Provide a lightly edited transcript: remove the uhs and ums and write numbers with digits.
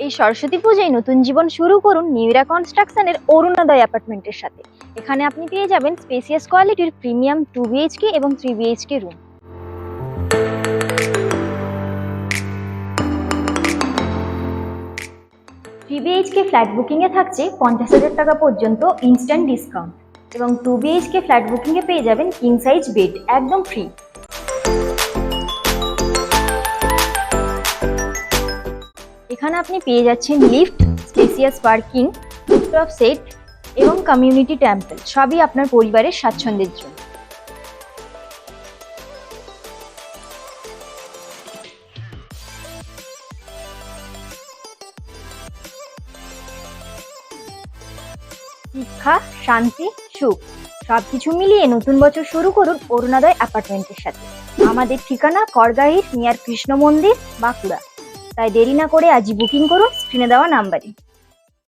এই সরস্বতী পূজায় নতুন জীবন শুরু করুন নিউরা কনস্ট্রাকশনের অরুণোদয় অ্যাপার্টমেন্টের সাথে। এখানে আপনি পেয়ে যাবেন স্পেসিয়াস কোয়ালিটির প্রিমিয়াম 2 BHK এবং 3 BHK রুম। 3 BHK ফ্ল্যাট বুকিংয়ে থাকছে 50,000 টাকা পর্যন্ত ইনস্ট্যান্ট ডিসকাউন্ট এবং 2 BHK ফ্ল্যাট বুকিংয়ে পেয়ে যাবেন কিং সাইজ বেড একদম ফ্রি। এখানে আপনি পেয়ে যাচ্ছেন lift, spacious parking, rooftop set এবং কমিউনিটি টেম্পল, সবই আপনার পরিবারের স্বাচ্ছন্দ্যের জন্য। শিক্ষা, শান্তি, সুখ সবকিছু মিলিয়ে নতুন বছর শুরু করুন অরুণোদয় অ্যাপার্টমেন্টের সাথে। আমাদের ঠিকানা করগাহির নিয়ার কৃষ্ণ মন্দির, বাঁকুড়া। তাই দেরি না করে আজই বুকিং করুন স্ক্রিনে দেওয়া নাম্বারে।